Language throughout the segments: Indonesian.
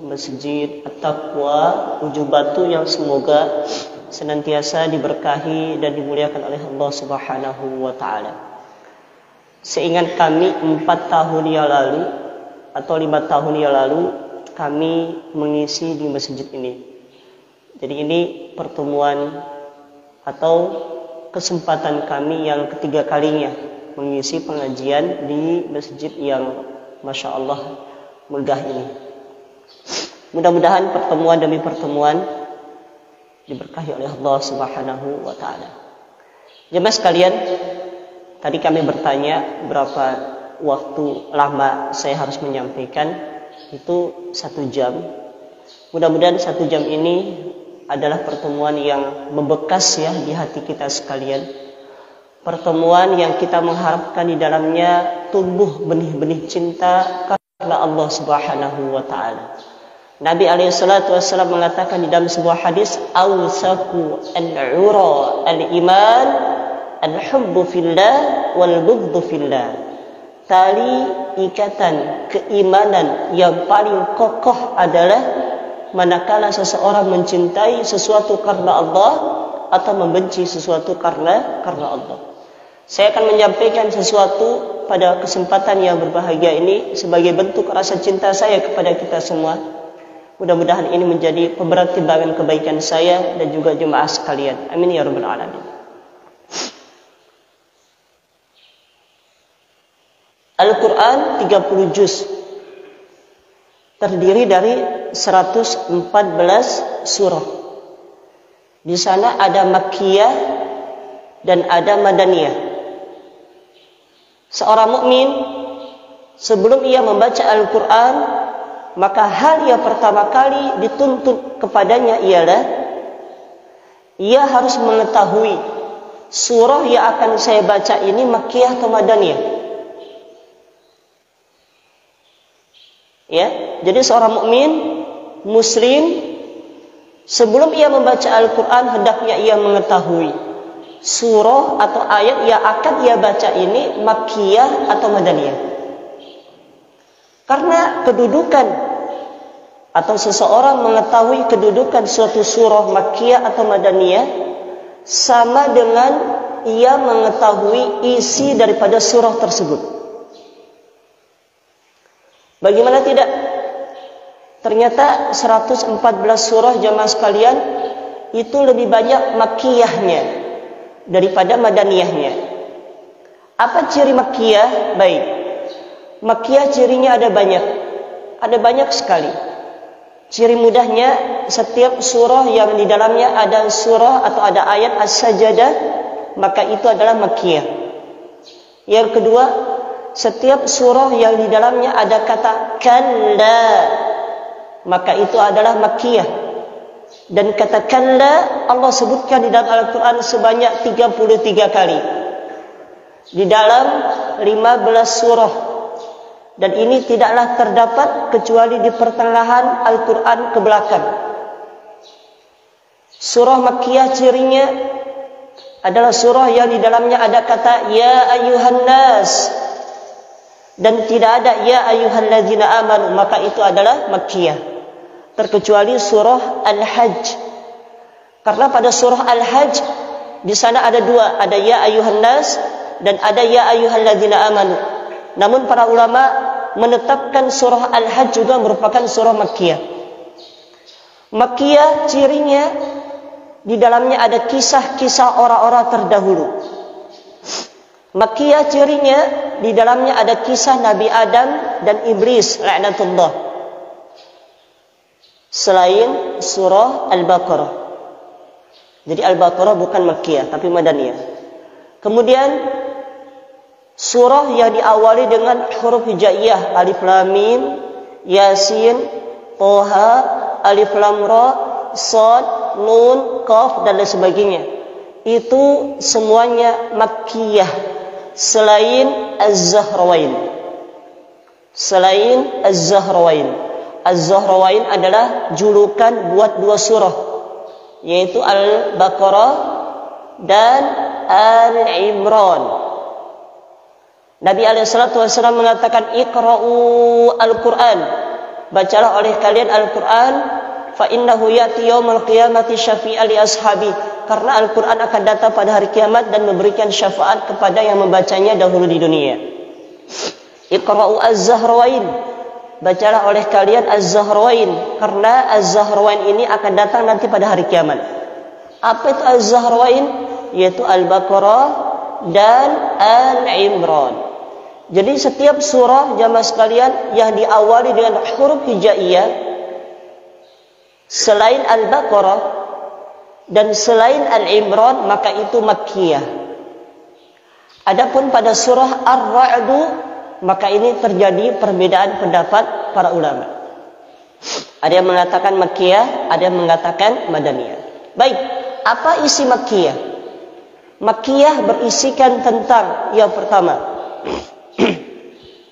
Masjid At-Taqwa Ujung Batu yang semoga senantiasa diberkahi dan dimuliakan oleh Allah Subhanahu wa taala. Seingat kami 4 tahun yang lalu atau 5 tahun yang lalu kami mengisi di masjid ini. Jadi ini pertemuan atau kesempatan kami yang ketiga kalinya mengisi pengajian di masjid yang Masya Allah megah ini. Mudah-mudahan pertemuan demi pertemuan diberkahi oleh Allah Subhanahu wa taala. Jemaah sekalian, tadi kami bertanya berapa waktu lama saya harus menyampaikan. Itu 1 jam. Mudah-mudahan 1 jam ini adalah pertemuan yang membekas ya di hati kita sekalian. Pertemuan yang kita mengharapkan di dalamnya tumbuh benih-benih cinta karena Allah Subhanahu wa taala. Nabi SAW mengatakan di dalam sebuah hadis, awsaku al-ura al-iman al-hubbu fillah wal-bughdhu fillah. Tali ikatan keimanan yang paling kokoh adalah manakala seseorang mencintai sesuatu karena Allah atau membenci sesuatu karena Allah. Saya akan menyampaikan sesuatu pada kesempatan yang berbahagia ini sebagai bentuk rasa cinta saya kepada kita semua. Mudah-mudahan ini menjadi pemberat timbangan kebaikan saya dan juga jemaah sekalian. Amin ya rabbal alamin. Al-Quran 30 juz terdiri dari 114 surah. Di sana ada Makkiyah dan ada Madaniyah. Seorang mukmin sebelum ia membaca Al-Quran, maka hal yang pertama kali dituntut kepadanya ialah ia harus mengetahui surah yang akan saya baca ini Makkiyah atau Madaniyah. Ya, jadi seorang mukmin muslim sebelum ia membaca Al-Quran hendaknya ia mengetahui surah atau ayat yang akan ia baca ini Makkiyah atau Madaniyah. Karena kedudukan atau seseorang mengetahui kedudukan suatu surah Makkiyah atau Madaniyah sama dengan ia mengetahui isi daripada surah tersebut. Bagaimana tidak? Ternyata 114 surah jamaah sekalian itu lebih banyak Makkiyahnya daripada Madaniyahnya. Apa ciri Makkiyah? Baik, Makkiyah cirinya ada banyak sekali. Ciri mudahnya, setiap surah yang di dalamnya ada surah atau ada ayat As-Sajdah, maka itu adalah Makkiyah. Yang kedua, setiap surah yang di dalamnya ada kata kalla, maka itu adalah Makkiyah. Dan kata kalla Allah sebutkan di dalam Al-Quran sebanyak 33 kali di dalam 15 surah. Dan ini tidaklah terdapat kecuali di pertengahan Al-Quran ke belakang. Surah Makkiyah cirinya adalah surah yang di dalamnya ada kata ya ayyuhan nas dan tidak ada ya ayyuhalladzina amanu, maka itu adalah Makkiyah. Terkecuali surah Al-Hajj. Karena pada surah Al-Hajj di sana ada dua, ada ya ayyuhan nas dan ada ya ayyuhalladzina amanu. Namun para ulama menetapkan surah Al-Hajj juga merupakan surah Makkiyah. Makkiyah cirinya di dalamnya ada kisah-kisah orang-orang terdahulu. Makkiyah cirinya di dalamnya ada kisah Nabi Adam dan Iblis laknatullah. Selain surah Al-Baqarah. Jadi Al-Baqarah bukan Makkiyah tapi Madaniyah. Kemudian surah yang diawali dengan huruf hijaiyah, alif lam mim, yasin, toha, alif lam ra, shad, nun, qaf dan lain sebagainya. Itu semuanya Makkiyah selain Az-Zahrawain. Selain Az-Zahrawain. Az-Zahrawain adalah julukan buat dua surah, yaitu Al-Baqarah dan Al-Imran. Nabi SAW mengatakan Iqra'u Al-Quran bacalah oleh kalian Al-Quran, fa innahu ya'ti yaumil qiyamati syafi'an li ashabi, karena Al-Quran akan datang pada hari kiamat dan memberikan syafaat kepada yang membacanya dahulu di dunia. Iqra'u az-Zahrawain, bacalah oleh kalian az-Zahrawain, karena az-Zahrawain ini akan datang nanti pada hari kiamat. Apa itu az-Zahrawain? Yaitu Al-Baqarah dan Al-Imran. Jadi setiap surah jamaah sekalian yang diawali dengan huruf hijaiyah selain Al-Baqarah dan selain Al-Imran maka itu Makkiyah. Adapun pada surah Ar-Ra'd maka ini terjadi perbedaan pendapat para ulama. Ada yang mengatakan Makkiyah, ada yang mengatakan Madaniyah. Baik, apa isi Makkiyah? Makkiyah berisikan tentang yang pertama,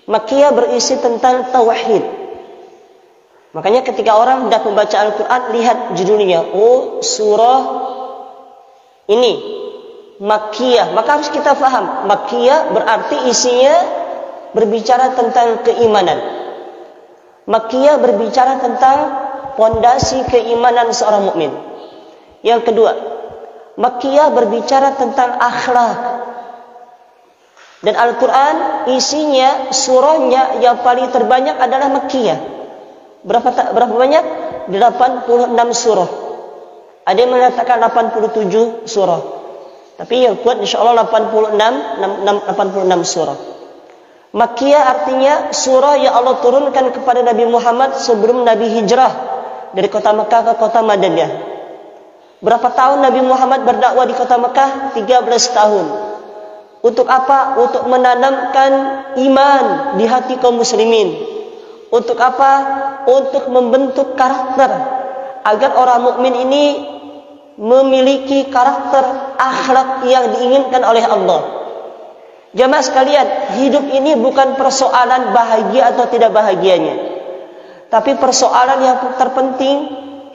Makkiyah berisi tentang tauhid. Makanya ketika orang hendak membaca Al-Quran, lihat judulnya, oh surah ini Makkiyah, maka harus kita faham Makkiyah berarti isinya berbicara tentang keimanan. Makkiyah berbicara tentang pondasi keimanan seorang mukmin. Yang kedua, Makkiyah berbicara tentang akhlak. Dan Al-Quran isinya, surahnya yang paling terbanyak adalah Makkiyah. Berapa banyak? 86 surah. Ada yang mengatakan 87 surah. Tapi yang kuat insyaAllah 86 surah. Makkiyah artinya surah yang Allah turunkan kepada Nabi Muhammad sebelum Nabi hijrah dari kota Mekah ke kota Madaniyah. Berapa tahun Nabi Muhammad berdakwah di kota Mekah? 13 tahun. Untuk apa? Untuk menanamkan iman di hati kaum muslimin. Untuk apa? Untuk membentuk karakter agar orang mukmin ini memiliki karakter akhlak yang diinginkan oleh Allah. Jamaah sekalian, hidup ini bukan persoalan bahagia atau tidak bahagianya, tapi persoalan yang terpenting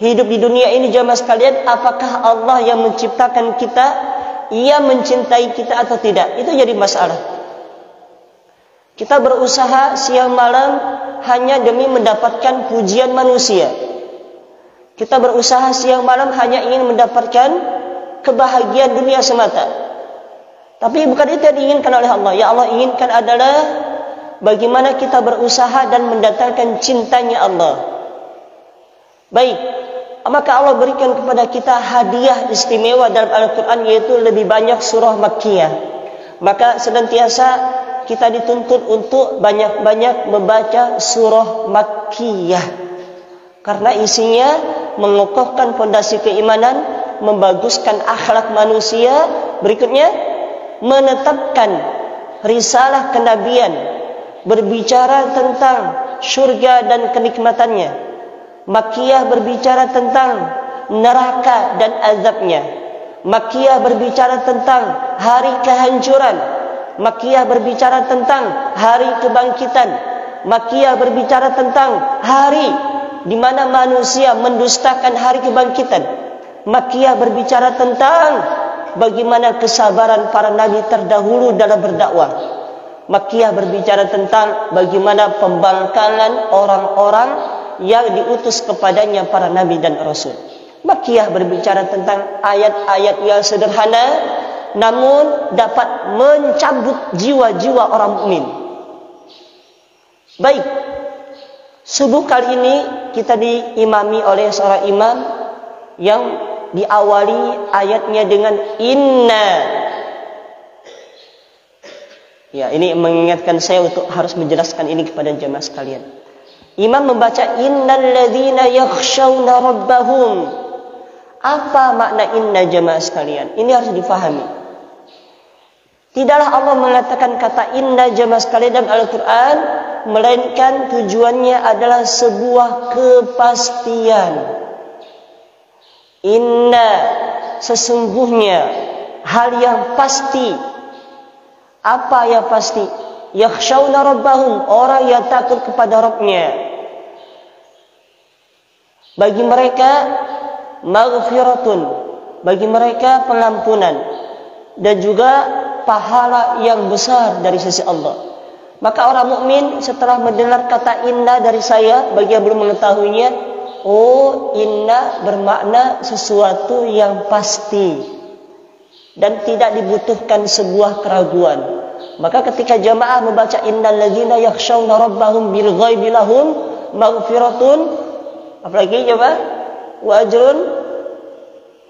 hidup di dunia ini jamaah sekalian, apakah Allah yang menciptakan kita, Ia mencintai kita atau tidak? Itu jadi masalah. Kita berusaha siang malam hanya demi mendapatkan pujian manusia. Kita berusaha siang malam hanya ingin mendapatkan kebahagiaan dunia semata. Tapi bukan itu yang diinginkan oleh Allah. Yang Allah inginkan adalah bagaimana kita berusaha dan mendatangkan cintanya Allah. Baik, maka Allah berikan kepada kita hadiah istimewa dalam Al-Quran, yaitu lebih banyak surah Makkiyah. Maka senantiasa kita dituntut untuk banyak-banyak membaca surah Makkiyah, karena isinya mengokohkan fondasi keimanan, membaguskan akhlak manusia. Berikutnya, menetapkan risalah kenabian, berbicara tentang syurga dan kenikmatannya. Makkiyah berbicara tentang neraka dan azabnya. Makkiyah berbicara tentang hari kehancuran. Makkiyah berbicara tentang hari kebangkitan. Makkiyah berbicara tentang hari di mana manusia mendustakan hari kebangkitan. Makkiyah berbicara tentang bagaimana kesabaran para nabi terdahulu dalam berdakwah. Makkiyah berbicara tentang bagaimana pembangkangan orang-orang yang diutus kepadanya para nabi dan rasul. Makkiyah berbicara tentang ayat-ayat yang sederhana namun dapat mencabut jiwa-jiwa orang mukmin. Baik, subuh kali ini kita diimami oleh seorang imam yang diawali ayatnya dengan inna. Ya, ini mengingatkan saya untuk harus menjelaskan ini kepada jemaah sekalian. Imam membaca innal ladzina yakhshawna rabbahum. Apa makna inna jemaah sekalian? Ini harus difahami. Tidaklah Allah mengatakan kata inna jemaah sekalian dalam Al-Quran, melainkan tujuannya adalah sebuah kepastian. Inna, sesungguhnya hal yang pasti. Apa yang pasti? Yakhshawna rabbahum, orang yang takut kepada Rabbnya. Bagi mereka maghfiratun, bagi mereka pengampunan dan juga pahala yang besar dari sisi Allah. Maka orang mukmin setelah mendengar kata inna dari saya, bagi yang belum mengetahuinya, oh, inna bermakna sesuatu yang pasti dan tidak dibutuhkan sebuah keraguan. Maka ketika jamaah membaca innal ladzina yakhshawna rabbahum bil ghaibi lahum maghfiratun, apalagi coba, wa ajrun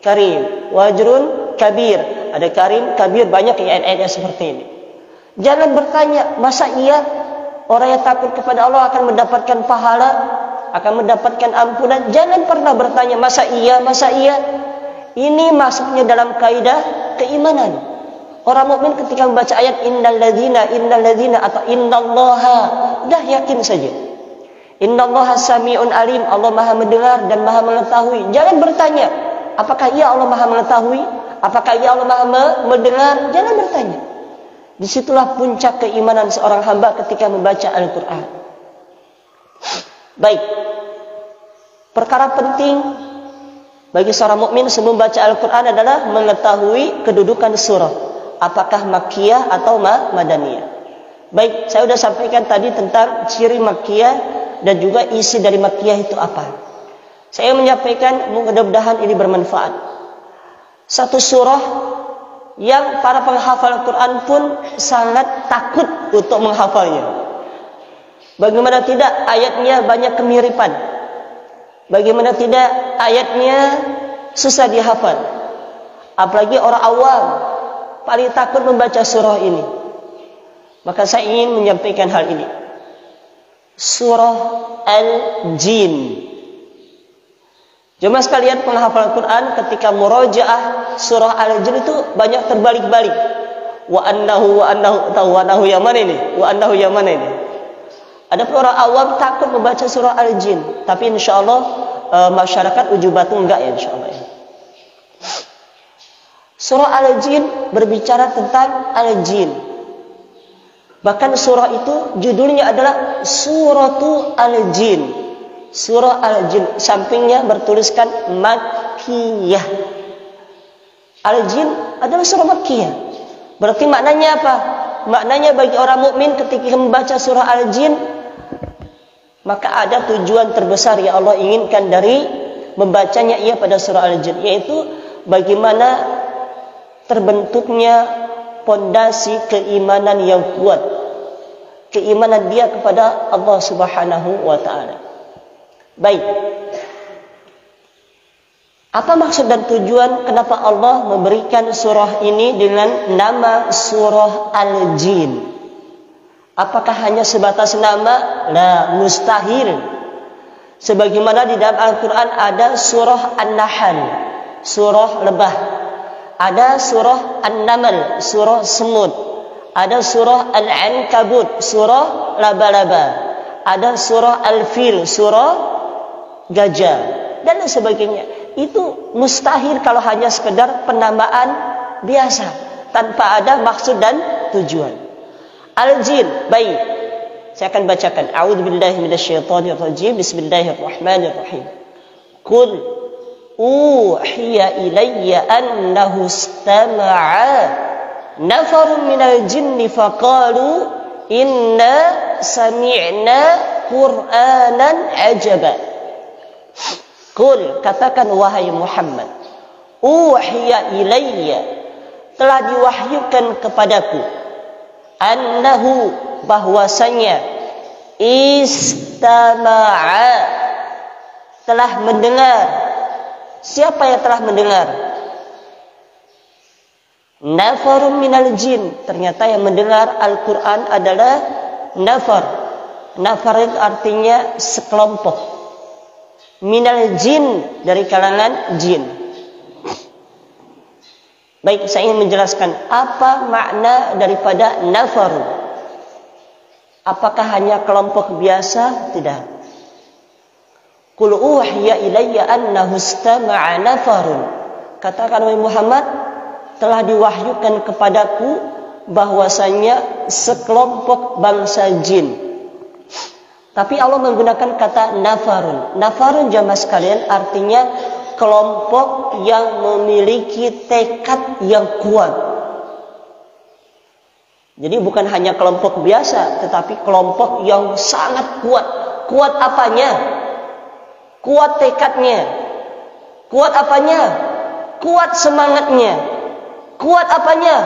karim, wa ajrun kabir. Ada karim, kabir, banyak ayat-ayat seperti ini. Jangan bertanya, masa iya orang yang takut kepada Allah akan mendapatkan pahala, akan mendapatkan ampunan? Jangan pernah bertanya, masa iya, masa iya. Ini masuknya dalam kaidah keimanan. Orang mukmin ketika membaca ayat innal ladzina atau innallaha, dah yakin saja. Innallaha sami'un alim, Allah Maha mendengar dan Maha mengetahui. Jangan bertanya, apakah iya Allah Maha mengetahui? Apakah iya Allah Maha mendengar? Jangan bertanya. Disitulah puncak keimanan seorang hamba ketika membaca Al-Quran. Baik, perkara penting bagi seorang mukmin sebelum membaca Al-Quran adalah mengetahui kedudukan surah, apakah makkiyah atau madaniyah. Baik, saya sudah sampaikan tadi tentang ciri makkiyah dan juga isi dari makkiyah itu apa. Saya menyampaikan, mudah-mudahan ini bermanfaat. Satu surah yang para penghafal Quran pun sangat takut untuk menghafalnya. Bagaimana tidak ayatnya banyak kemiripan. Bagaimana tidak ayatnya susah dihafal. Apalagi orang awam paling takut membaca surah ini. Maka saya ingin menyampaikan hal ini. Surah Al-Jin. Jemaah sekalian penghafal Quran, ketika murojaah surah Al-Jin itu banyak terbalik-balik. Wa annahu yang mana ini? Wa annahu yang mana ini? Ada orang awam takut membaca surah Al-Jin, tapi insyaallah masyarakat ujubatu enggak ya insyaallah ya. Surah Al-Jin berbicara tentang Al-Jin. Bahkan surah itu judulnya adalah Suratu Al-Jin. Surah Al-Jin, sampingnya bertuliskan Makkiyah. Al-Jin adalah surah Makkiyah. Berarti maknanya apa? Maknanya bagi orang mukmin ketika membaca surah Al-Jin, maka ada tujuan terbesar yang Allah inginkan dari membacanya ia pada surah Al-Jin, yaitu bagaimana terbentuknya pondasi keimanan yang kuat, keimanan dia kepada Allah Subhanahu wa taala. Baik. Apa maksud dan tujuan kenapa Allah memberikan surah ini dengan nama surah Al-Jin? Apakah hanya sebatas nama? La, mustahil. Sebagaimana di dalam Al-Quran ada surah An-Nahl, surah lebah. Ada surah An-Naml, surah semut. Ada surah Al-Ankabut, surah laba-laba. Ada surah Al-Fil, surah gajah, dan sebagainya. Itu mustahil kalau hanya sekedar penamaan biasa, tanpa ada maksud dan tujuan. Al-Jin, baik. Saya akan bacakan. A'udzubillahi minasyaitonirrajim. Bismillahirrahmanirrahim. Qul uhiya ilayya annahu istama'a nafarun minal jinni faqalu inna sami'na Qur'anan ajaba. Qul, katakan wahai Muhammad, uhiya ilayya, telah diwahyukan kepadaku, annahu, bahwasanya, istama'a, telah mendengar. Siapa yang telah mendengar? Nafarun minal jin. Ternyata yang mendengar Al-Quran adalah nafar. Nafar itu artinya sekelompok. Minal jin, dari kalangan jin. Baik, saya ingin menjelaskan apa makna daripada nafar. Apakah hanya kelompok biasa? Tidak. Qul uhiya ilayya annahu istama'a nafarun. Katakan wahai Muhammad, telah diwahyukan kepadaku bahwasanya sekelompok bangsa jin. Tapi Allah menggunakan kata nafarun. Nafarun jamaah sekalian artinya kelompok yang memiliki tekad yang kuat. Jadi bukan hanya kelompok biasa, tetapi kelompok yang sangat kuat. Kuat apanya? Kuat tekadnya. Kuat apanya? Kuat semangatnya. Kuat apanya?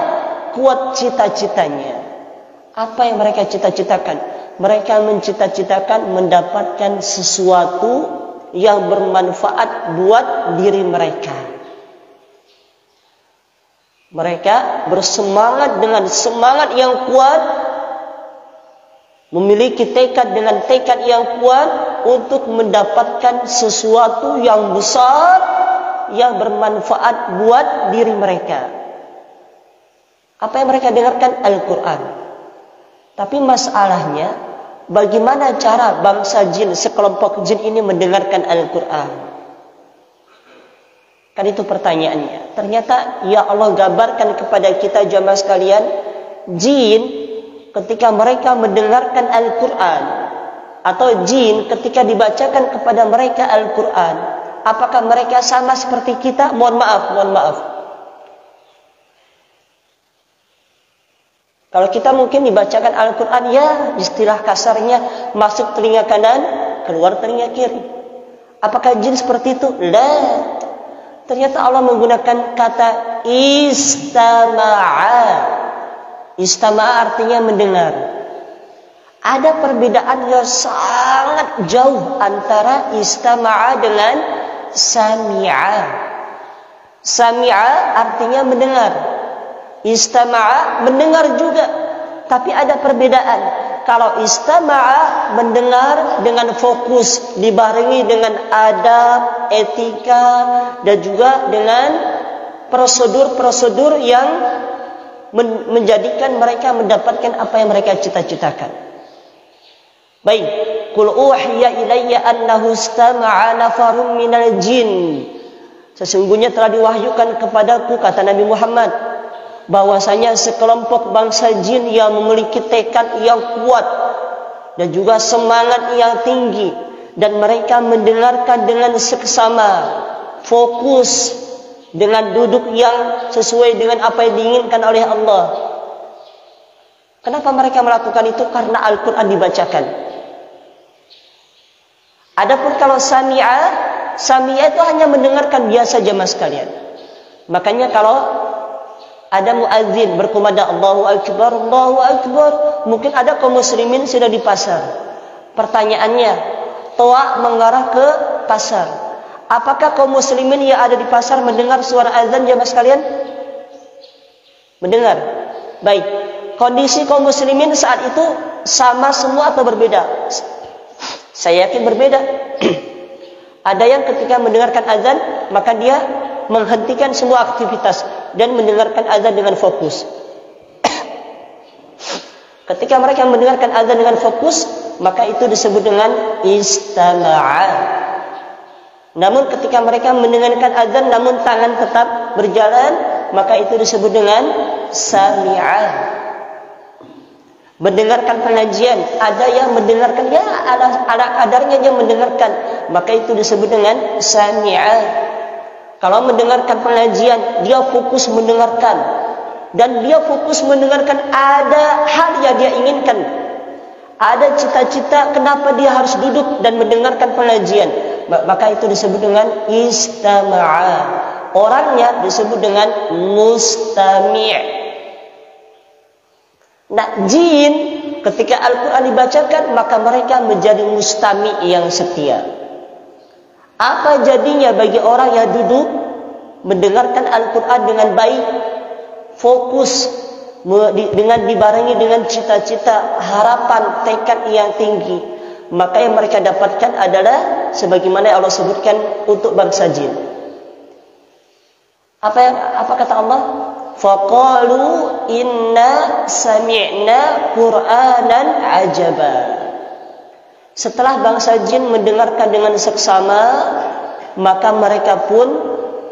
Kuat cita-citanya. Apa yang mereka cita-citakan? Mereka mencita-citakan mendapatkan sesuatu yang bermanfaat buat diri mereka. Mereka bersemangat dengan semangat yang kuat, memiliki tekad dengan tekad yang kuat untuk mendapatkan sesuatu yang besar yang bermanfaat buat diri mereka. Apa yang mereka dengarkan? Al-Quran. Tapi masalahnya, bagaimana cara bangsa jin, sekelompok jin ini mendengarkan Al-Quran? Kan itu pertanyaannya. Ternyata ya Allah gambarkan kepada kita jamaah sekalian, jin ketika mereka mendengarkan Al-Quran, atau jin ketika dibacakan kepada mereka Al-Quran, apakah mereka sama seperti kita? Mohon maaf. Kalau kita mungkin dibacakan Al-Quran, ya istilah kasarnya masuk telinga kanan, keluar telinga kiri. Apakah jin seperti itu? Lah. Ternyata Allah menggunakan kata istama'a. Istama'a artinya mendengar. Ada perbedaan yang sangat jauh antara istama'a dengan sami'a. Sami'a artinya mendengar. Istama'a mendengar juga. Tapi ada perbedaan. Kalau istama'a mendengar dengan fokus, dibarengi dengan adab, etika, dan juga dengan prosedur-prosedur yang menjadikan mereka mendapatkan apa yang mereka cita-citakan. Baik, qul uhiya ilayya annahu istama'a nafarun minal jin. Sesungguhnya telah diwahyukan kepadaku, kata Nabi Muhammad, bahwasanya sekelompok bangsa jin yang memiliki tekad yang kuat dan juga semangat yang tinggi, dan mereka mendengarkan dengan seksama, fokus, dengan duduk yang sesuai dengan apa yang diinginkan oleh Allah. Kenapa mereka melakukan itu? Karena Al-Quran dibacakan. Adapun kalau sami'a itu hanya mendengarkan biasa jamaah sekalian. Makanya kalau ada muadzin berkumandang Allahu Akbar, Allahu Akbar, mungkin ada kaum muslimin sudah di pasar. Pertanyaannya, toa mengarah ke pasar. Apakah kaum muslimin yang ada di pasar mendengar suara azan jamaah sekalian? Mendengar. Baik. Kondisi kaum muslimin saat itu sama semua atau berbeda? Saya yakin berbeda. Ada yang ketika mendengarkan azan, maka dia menghentikan semua aktivitas dan mendengarkan azan dengan fokus. Ketika mereka mendengarkan azan dengan fokus, maka itu disebut dengan istama'a. Namun ketika mereka mendengarkan azan namun tangan tetap berjalan, maka itu disebut dengan sami'a. Mendengarkan pengajian, ada yang mendengarkan, ya ada kadarnya yang mendengarkan, maka itu disebut dengan sami'a. Kalau mendengarkan pengajian, dia fokus mendengarkan, dan dia fokus mendengarkan, ada hal yang dia inginkan, ada cita-cita kenapa dia harus duduk dan mendengarkan pengajian, maka itu disebut dengan istama'a. Orangnya disebut dengan mustami'. Nah, jin ketika Al-Quran dibacakan, maka mereka menjadi mustami' yang setia. Apa jadinya bagi orang yang duduk mendengarkan Al-Quran dengan baik, fokus, dengan dibarengi dengan cita-cita, harapan, tekad yang tinggi? Maka yang mereka dapatkan adalah sebagaimana yang Allah sebutkan untuk bangsa jin. Apa kata Allah? Faqalu inna sami'na Qur'anan ajaba. Setelah bangsa jin mendengarkan dengan seksama, maka mereka pun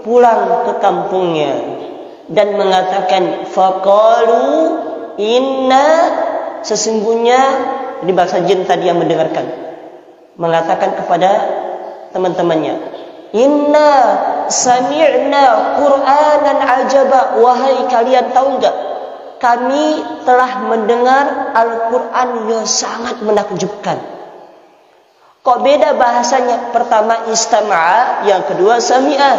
pulang ke kampungnya dan mengatakan faqalu inna, sesungguhnya di bangsa jin tadi yang mendengarkan mengatakan kepada teman-temannya, inna sami'na Qur'anan ajaba. Wahai kalian tahu enggak, kami telah mendengar Al-Quran yang sangat menakjubkan. Kok beda bahasanya? Pertama istama'a, yang kedua sami'a.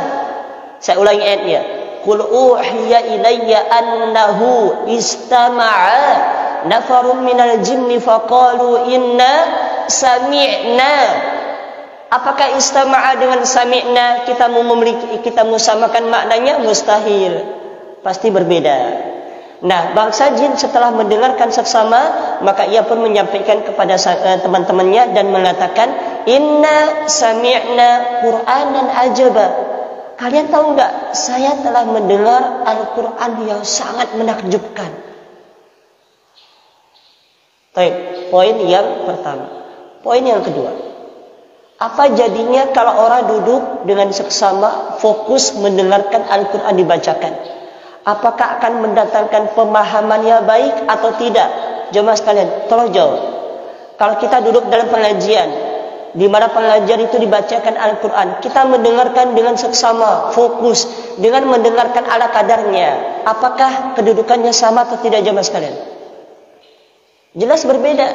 Saya ulangi ayatnya. Qul uhiya ilayya annahu istama'a nafarun minal jinni faqalu inna sami'na. Apakah istama'a dengan sami'na kita musamakan maknanya? Mustahil. Pasti berbeda. Nah, bangsa jin setelah mendengarkan seksama, maka ia pun menyampaikan kepada teman-temannya dan mengatakan, Inna sami'na Qur'anan ajaba. Kalian tahu enggak? Saya telah mendengar Al-Quran yang sangat menakjubkan. Baik, poin yang pertama. Poin yang kedua. Apa jadinya kalau orang duduk dengan seksama fokus mendengarkan Al-Quran dibacakan? Apakah akan mendatangkan pemahaman yang baik atau tidak? Jemaah sekalian, tolong jawab. Kalau kita duduk dalam pengajian, di mana pengajar itu dibacakan Al-Quran, kita mendengarkan dengan seksama, fokus, dengan mendengarkan ala kadarnya. Apakah kedudukannya sama atau tidak, jemaah sekalian? Jelas berbeda.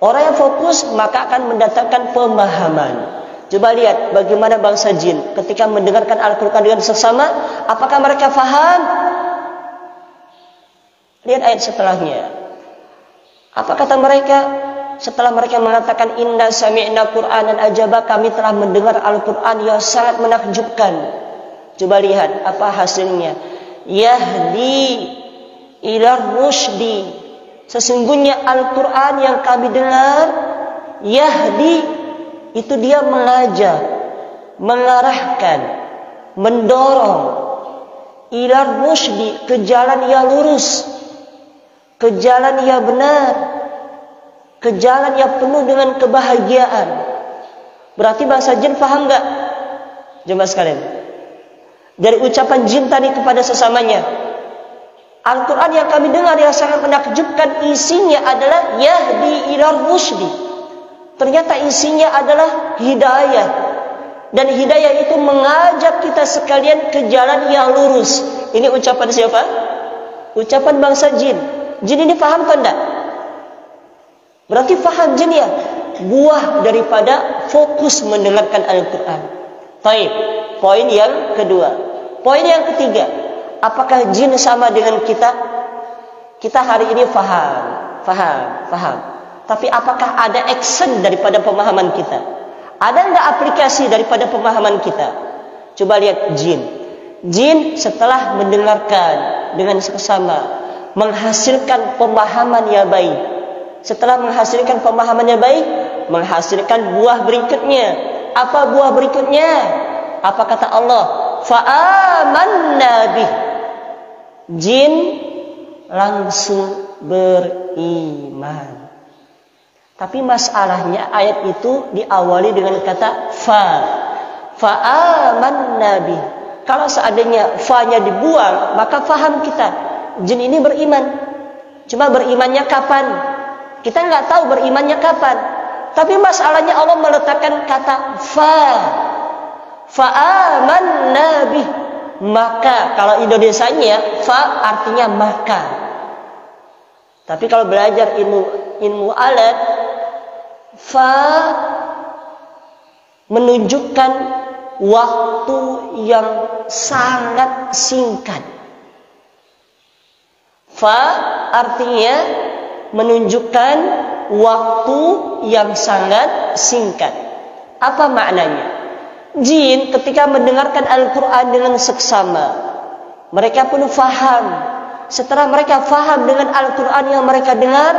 Orang yang fokus maka akan mendatangkan pemahaman. Coba lihat bagaimana bangsa jin ketika mendengarkan Al-Quran dengan seksama, apakah mereka faham? Lihat ayat setelahnya. Apa kata mereka? Setelah mereka mengatakan inna sami'na Qur'anan ajaba, kami telah mendengar Al-Quran yang sangat menakjubkan. Coba lihat apa hasilnya. Yahdi ila rusydi. Sesungguhnya Al-Quran yang kami dengar, yahdi, itu dia mengajak, mengarahkan, mendorong ila rusydi, ke jalan yang lurus, ke jalan yang benar, ke jalan yang penuh dengan kebahagiaan. Berarti bangsa jin paham enggak? Jemaah sekalian, dari ucapan jin tadi kepada sesamanya, Al-Quran yang kami dengar yang sangat menakjubkan, isinya adalah yahdi ila rusydi. Ternyata isinya adalah hidayah. Dan hidayah itu mengajak kita sekalian ke jalan yang lurus. Ini ucapan siapa? Ucapan bangsa jin. Jin ini faham kan enggak? Berarti faham jin ya? Buah daripada fokus mendengarkan Al-Quran. Baik, poin yang kedua. Poin yang ketiga, apakah jin sama dengan kita? Kita hari ini faham. Tapi apakah ada action daripada pemahaman kita? Ada enggak aplikasi daripada pemahaman kita? Coba lihat jin. Jin setelah mendengarkan dengan seksama, menghasilkan pemahaman yang baik. Setelah menghasilkan pemahaman yang baik, menghasilkan buah berikutnya. Apa buah berikutnya? Apa kata Allah? Fa'amanna bih. Jin langsung beriman. Tapi masalahnya ayat itu diawali dengan kata fa'amanna bih. Kalau seandainya fa-nya dibuang, maka faham kita. Jin ini beriman. Cuma berimannya kapan? Kita nggak tahu berimannya kapan. Tapi masalahnya Allah meletakkan kata fa'amanna bih. Maka kalau Indonesianya fa artinya maka. Tapi kalau belajar ilmu alat, fa menunjukkan waktu yang sangat singkat. Fa artinya menunjukkan waktu yang sangat singkat. Apa maknanya? Jin ketika mendengarkan Al-Quran dengan seksama, mereka pun faham. Setelah mereka faham dengan Al-Quran yang mereka dengar,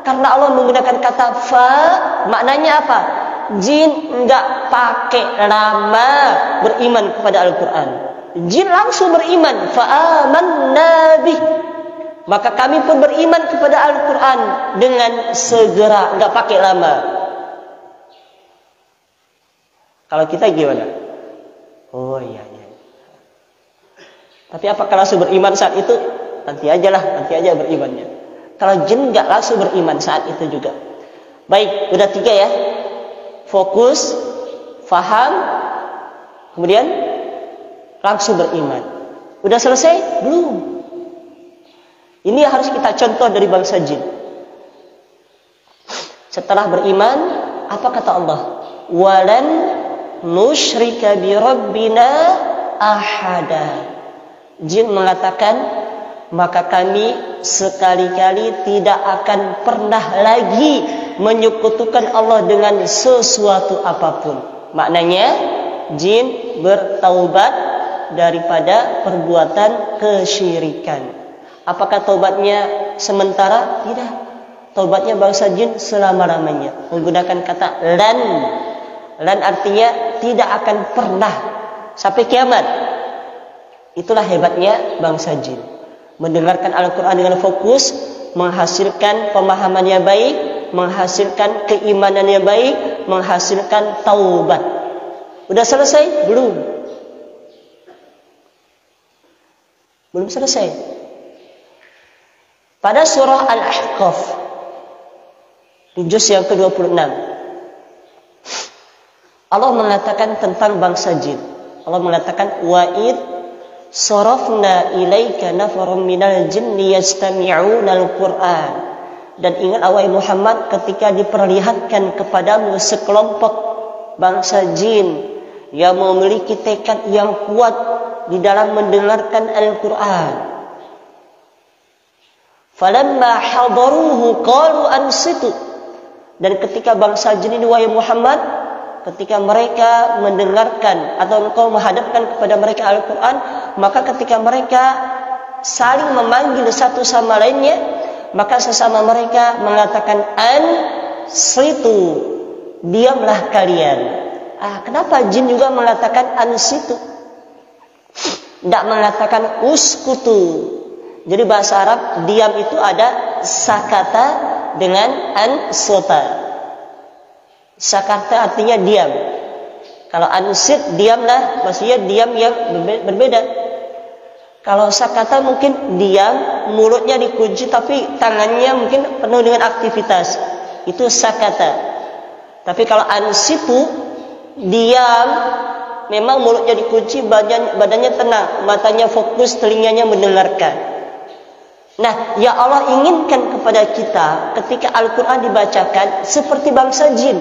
karena Allah menggunakan kata fa, maknanya apa? Jin enggak pakai lama beriman kepada Al-Quran. Jin langsung beriman. Fa'amanna bih. Maka kami pun beriman kepada Al-Quran dengan segera, enggak pakai lama. Kalau kita gimana? Oh iya. Tapi apakah langsung beriman saat itu? Nanti aja berimannya. Kalau jin enggak langsung beriman saat itu juga. Baik, udah 3 ya. Fokus, faham, kemudian langsung beriman. Udah selesai? Belum. Ini harus kita contoh dari bangsa jin. Setelah beriman, apa kata Allah? Walan nusyrika bi rabbina ahada. Jin mengatakan, maka kami sekali-kali tidak akan pernah lagi menyekutukan Allah dengan sesuatu apapun. Maknanya, jin bertaubat daripada perbuatan kesyirikan. Apakah taubatnya sementara? Tidak. Taubatnya bangsa jin selama-lamanya. Menggunakan kata lan. Lan artinya tidak akan pernah sampai kiamat. Itulah hebatnya bangsa jin. Mendengarkan Al-Quran dengan fokus, menghasilkan pemahaman yang baik, menghasilkan keimanan yang baik, menghasilkan taubat. Udah selesai? Belum. Belum selesai. Pada surah Al-Ahqaf, di juz yang ke-26, Allah mengatakan tentang bangsa jin. Allah mengatakan, wa'id sarafna ilaika nafarum minal jinni yastami'una al-Qur'an. Dan ingat wahai Muhammad, ketika diperlihatkan kepadamu sekelompok bangsa jin yang memiliki tekad yang kuat di dalam mendengarkan Al-Quran. Falamma hadaruhu qalu ansitu. Dan ketika bangsa jin ini wahai Muhammad, ketika mereka mendengarkan atau engkau menghadapkan kepada mereka Al-Quran, maka ketika mereka saling memanggil satu sama lainnya, maka sesama mereka mengatakan ansitu, diamlah kalian. Kenapa jin juga mengatakan ansitu? Tidak mengatakan uskutu. Jadi bahasa Arab diam itu ada sakata dengan ansota. Sakata artinya diam. Kalau ansit diamlah, maksudnya diam yang berbeda. Kalau sakata mungkin diam, mulutnya dikunci tapi tangannya mungkin penuh dengan aktivitas. Itu sakata. Tapi kalau ansitu, diam, memang mulutnya dikunci, badannya tenang, matanya fokus, telinganya mendengarkan. Nah, ya Allah inginkan kepada kita ketika Al-Quran dibacakan seperti bangsa jin.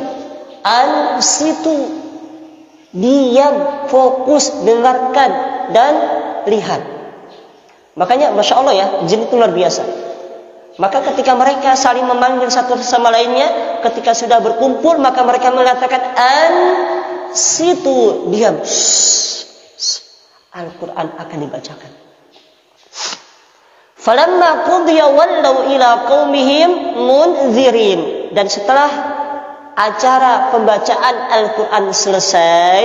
Ansitu, diam, fokus, dengarkan dan lihat. Makanya Masya Allah ya, jin itu luar biasa. Maka ketika mereka saling memanggil satu sama lainnya, ketika sudah berkumpul, maka mereka mengatakan ansitu, diam. Al-Quran akan dibacakan. Falamma qudiya wallau ila qaumihim munzirin. Dan setelah acara pembacaan Al-Quran selesai,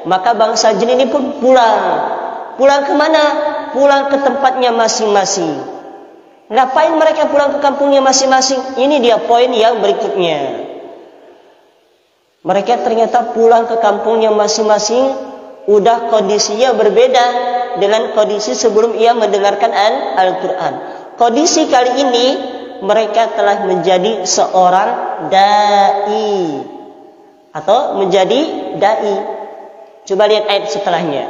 maka bangsa jin ini pun pulang. Pulang kemana? Pulang ke tempatnya masing-masing. Ngapain mereka pulang ke kampungnya masing-masing? Ini dia poin yang berikutnya. Mereka ternyata pulang ke kampungnya masing-masing, udah kondisinya berbeda dengan kondisi sebelum ia mendengarkan Al-Quran. Kondisi kali ini mereka telah menjadi seorang da'i atau menjadi da'i. Coba lihat ayat setelahnya.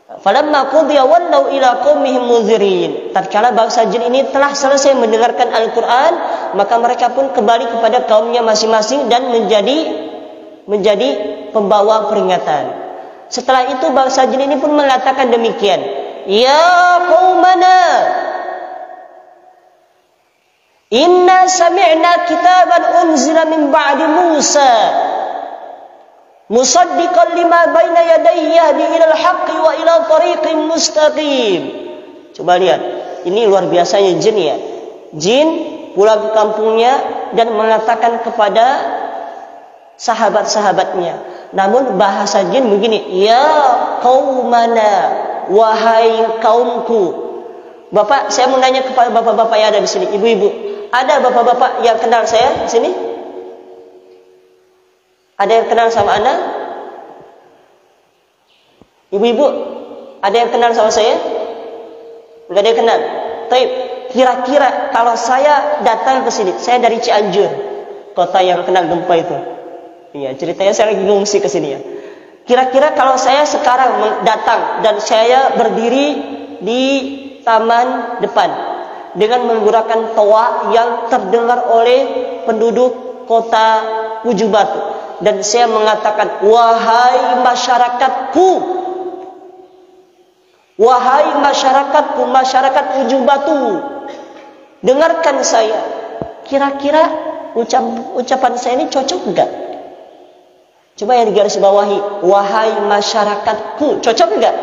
Falamma qudiya wallau ila qaumihim munzirin. Tatkala bangsa jin ini telah selesai mendengarkan Al-Quran, maka mereka pun kembali kepada kaumnya masing-masing dan menjadi pembawa peringatan. Setelah itu bangsa jin ini pun mengatakan demikian, ya qaumana inna sami'na kitaban unzila min ba'di Musa musaddiqan lima baina yadayhi yahdi ilal haqqi wa ila tariqin mustaqim. Coba lihat, ini luar biasanya jin ya. Jin pulang ke kampungnya dan mengatakan kepada sahabat-sahabatnya. Namun bahasa jin begini, ya qaumana, wahai kaumku. Bapak, saya mau nanya kepada bapak-bapak yang ada di sini, ibu-ibu. Ada bapak-bapak yang kenal saya di sini? Ada yang kenal sama Anda? Ibu-ibu, ada yang kenal sama saya? Enggak ada yang kenal. Tapi kira-kira kalau saya datang ke sini, saya dari Cianjur, kota yang kena gempa itu. Iya, ceritanya saya lagi ngungsi ke sini ya. Kira-kira kalau saya sekarang datang dan saya berdiri di taman depan, dengan menggunakan toa yang terdengar oleh penduduk kota Ujung Batu. Dan saya mengatakan, wahai masyarakatku, wahai masyarakatku, masyarakat Ujung Batu, dengarkan saya. Kira-kira ucapan saya ini cocok enggak? Coba yang digaris bawahi, wahai masyarakatku, cocok enggak?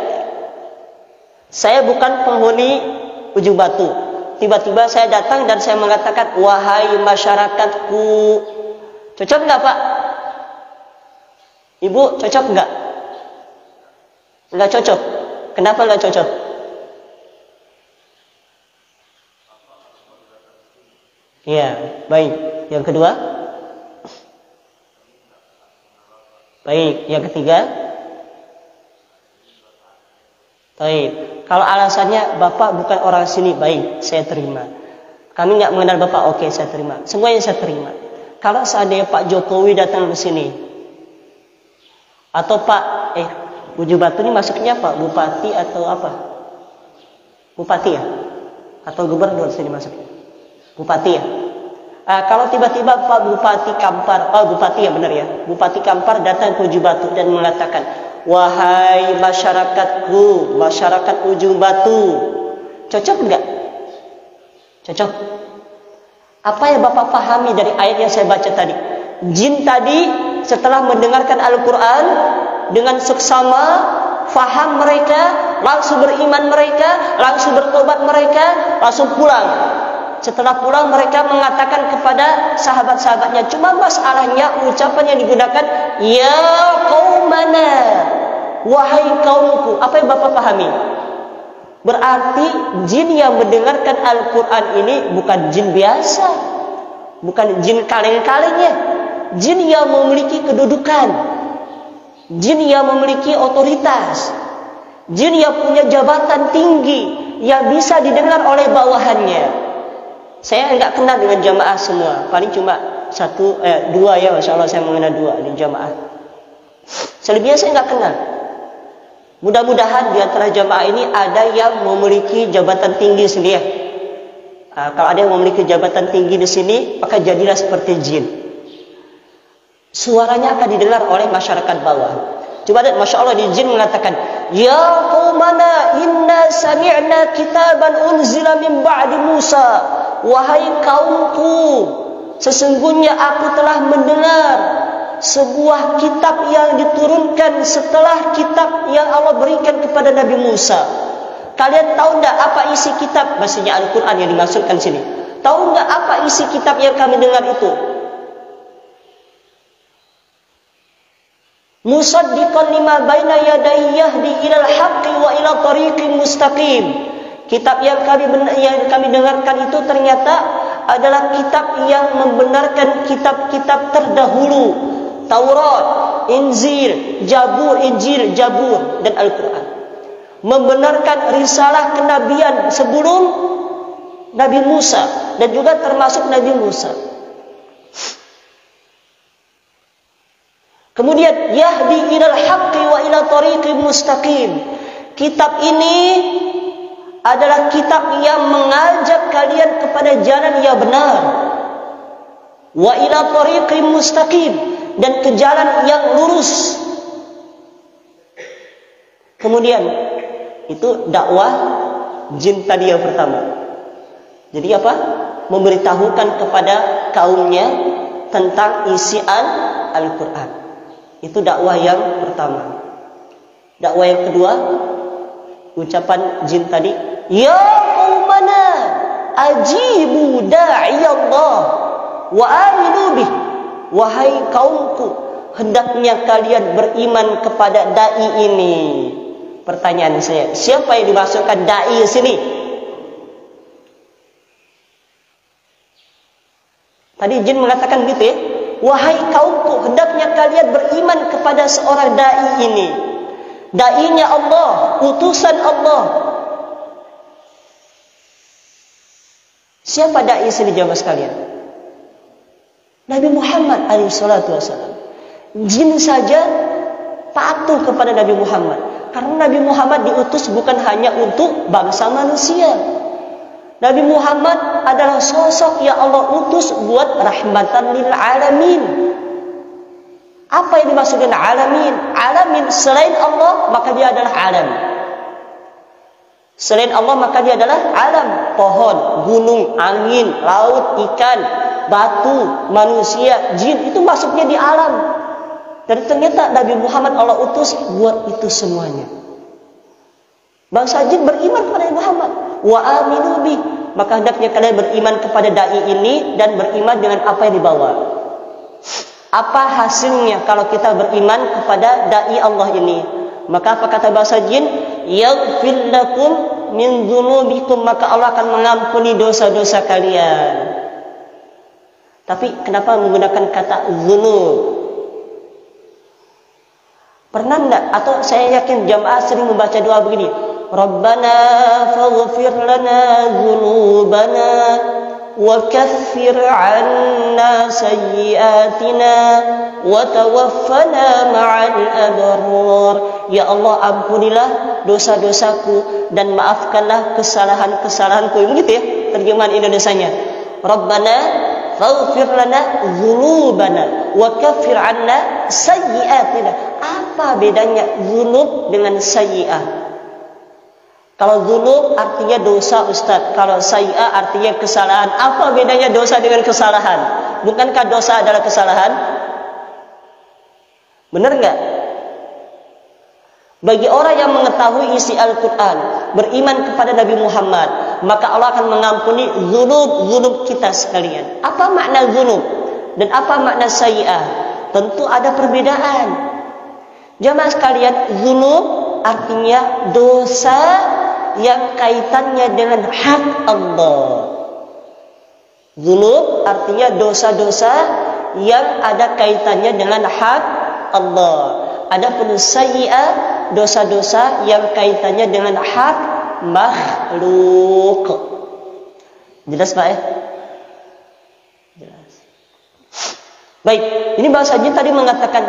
Saya bukan penghuni Ujung Batu. Tiba-tiba saya datang dan saya mengatakan, wahai masyarakatku, cocok enggak Pak? Ibu, cocok enggak? Enggak cocok. Kenapa enggak cocok? Ya, baik. Yang kedua? Baik. Yang ketiga? Baik. Kalau alasannya Bapak bukan orang sini, baik, saya terima. Kami nggak mengenal Bapak, oke, saya terima. Semuanya saya terima. Kalau seandainya Pak Jokowi datang ke sini, atau Pak, Ujung Batu ini masuknya Pak Bupati atau apa? Bupati ya? Atau gubernur sini masuknya? Bupati ya? Kalau tiba-tiba Pak Bupati Kampar, Bupati ya benar ya, Bupati Kampar datang ke Ujung Batu dan mengatakan, wahai masyarakatku, masyarakat Ujung Batu, cocok enggak? Cocok. Apa yang Bapak pahami dari ayat yang saya baca tadi? Jin tadi setelah mendengarkan Al-Quran dengan seksama, faham mereka, langsung beriman mereka, langsung bertobat mereka, langsung pulang. Setelah pulang mereka mengatakan kepada sahabat-sahabatnya, cuma masalahnya ucapan yang digunakan, ya qaumana, wahai kaumku. Apa yang Bapak pahami? Berarti jin yang mendengarkan Al-Quran ini bukan jin biasa, bukan jin kaleng-kalengnya, jin yang memiliki kedudukan, jin yang memiliki otoritas, jin yang punya jabatan tinggi yang bisa didengar oleh bawahannya. Saya enggak kenal dengan jamaah semua, paling cuma dua ya, Masya Allah saya mengenal dua di jamaah. Selebihnya saya enggak kenal. Mudah-mudahan di antara jamaah ini ada yang memiliki jabatan tinggi sendiri. Kalau ada yang memiliki jabatan tinggi di sini, maka jadilah seperti jin. Suaranya akan didengar oleh masyarakat bawah. Coba lihat, Masya Allah, di jin mengatakan, ya qaumana inna sami'na kitaban unzila min ba'di Musa. Wahai kaumku, sesungguhnya aku telah mendengar sebuah kitab yang diturunkan setelah kitab yang Allah berikan kepada Nabi Musa. Kalian tahu enggak apa isi kitab? Maksudnya Al-Quran yang dimaksudkan sini. Tahu enggak apa isi kitab yang kami dengar itu? Musaddiqan lima baina yadayhi yahdi ilal haqqi wa ila tariqin mustaqim. Kitab yang kami dengarkan itu ternyata adalah kitab yang membenarkan kitab-kitab terdahulu, Taurat, Injil, Zabur dan Al-Quran. Membenarkan risalah kenabian sebelum Nabi Musa dan juga termasuk Nabi Musa. Kemudian yahdi ilal haqqi wa ila tariqin mustaqim. Kitab ini adalah kitab yang mengajak kalian kepada jalan yang benar. Wa ila tariqin mustaqim, dan ke jalan yang lurus. Kemudian itu dakwah jin tadi yang pertama. Jadi apa? Memberitahukan kepada kaumnya tentang isi Al-Quran. Itu dakwah yang pertama. Dakwah yang kedua, ucapan jin tadi, ya qaumana ajibu da'iyallah wa aminu bih. Wahai kaumku, hendaknya kalian beriman kepada dai ini. Pertanyaan saya, siapa yang dimaksudkan dai di sini? Tadi jin mengatakan gitu ya. Wahai kaumku, hendaknya kalian beriman kepada seorang dai ini. Dai-nya Allah, utusan Allah. Siapa dai sini jamaah sekalian? Nabi Muhammad alaihissalatu wassalam. Jin saja patuh kepada Nabi Muhammad. Karena Nabi Muhammad diutus bukan hanya untuk bangsa manusia, Nabi Muhammad adalah sosok yang Allah utus buat rahmatan lil alamin. Apa yang dimaksud dengan alamin? Alamin selain Allah maka dia adalah alam. Selain Allah maka dia adalah alam. Pohon, gunung, angin, laut, ikan, batu, manusia, jin, itu masuknya di alam. Dan ternyata Nabi Muhammad Allah utus buat itu semuanya. Bangsa jin beriman kepada Nabi Muhammad. Wa aminu bi, maka hendaknya kalian beriman kepada dai ini dan beriman dengan apa yang dibawa. Apa hasilnya kalau kita beriman kepada dai Allah ini? Maka apa kata bangsa jin? Yaghfir lakum min dzunubikum, maka Allah akan mengampuni dosa-dosa kalian. Tapi kenapa menggunakan kata dzunub? Pernah enggak, atau saya yakin jamaah sering membaca doa begini, Rabbana faghfir lana dzunubana wa kaffir 'anna sayyi'atina wa tawaffana ma'al abrar. Ya Allah, ampunilah dosa-dosaku dan maafkanlah kesalahan-kesalahanku. Begitu ya terjemahan Indonesianya. Rabbana faghfir lana dzunubana wa kaffir 'anna sayyi'atina. Apa bedanya dzunub dengan sayyi'ah? Kalau dzunub artinya dosa, Ustaz. Kalau sayyi'ah artinya kesalahan. Apa bedanya dosa dengan kesalahan? Bukankah dosa adalah kesalahan? Benar enggak? Bagi orang yang mengetahui isi Al-Quran, beriman kepada Nabi Muhammad, maka Allah akan mengampuni dzunub kita sekalian. Apa makna dzunub dan apa makna sayyi'ah? Tentu ada perbedaan. Jamaah sekalian, dzunub artinya dosa yang kaitannya dengan hak Allah. Dzunub artinya dosa-dosa yang ada kaitannya dengan hak Allah. Adapun sayyi'ah, dosa-dosa yang kaitannya dengan hak makhluk. Jelas Pak ya? Jelas. Baik, ini bahasa jin tadi mengatakan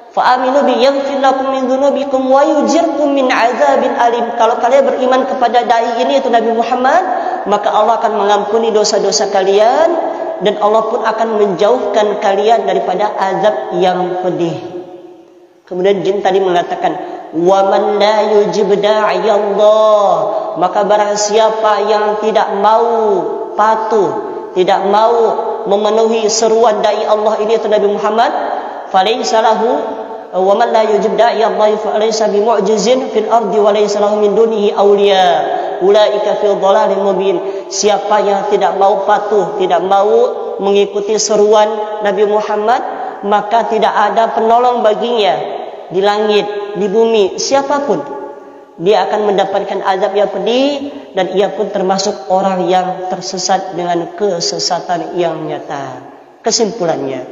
fa'aminu bi yaghfir lakum min dzunubikum wa yujirkum min azabin alim. Kalau kalian beriman kepada dai ini yaitu Nabi Muhammad, maka Allah akan mengampuni dosa-dosa kalian dan Allah pun akan menjauhkan kalian daripada azab yang pedih. Kemudian jin tadi mengatakan, wa man la yujib da'i Allah, maka barang siapa yang tidak mau patuh, tidak mau memenuhi seruan dai Allah ini yaitu Nabi Muhammad, falaysa lahu wa man la yujib da'i Allah falaysa bimu'jizin fil ardi wa laysa lahu min dunihi awliya ulaika fi dhalalin mubin. Siapa yang tidak mau patuh, tidak mau mengikuti seruan Nabi Muhammad, maka tidak ada penolong baginya di langit, di bumi, siapapun. Dia akan mendapatkan azab yang pedih dan ia pun termasuk orang yang tersesat dengan kesesatan yang nyata. Kesimpulannya,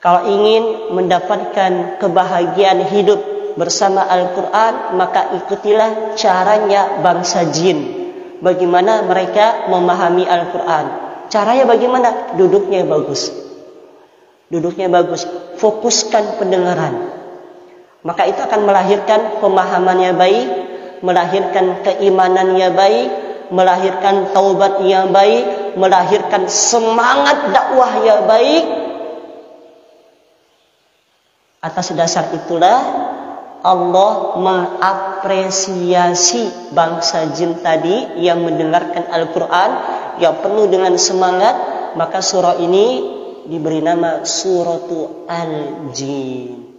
kalau ingin mendapatkan kebahagiaan hidup bersama Al-Quran, maka ikutilah caranya bangsa jin. Bagaimana mereka memahami Al-Quran? Caranya bagaimana? Duduknya bagus. Duduknya bagus. Fokuskan pendengaran. Maka itu akan melahirkan pemahamannya baik, melahirkan keimanannya baik, melahirkan taubat yang baik, melahirkan semangat dakwah yang baik. Atas dasar itulah Allah mengapresiasi bangsa jin tadi yang mendengarkan Al-Quran, yang penuh dengan semangat. Maka surah ini diberi nama Suratu Al-Jin.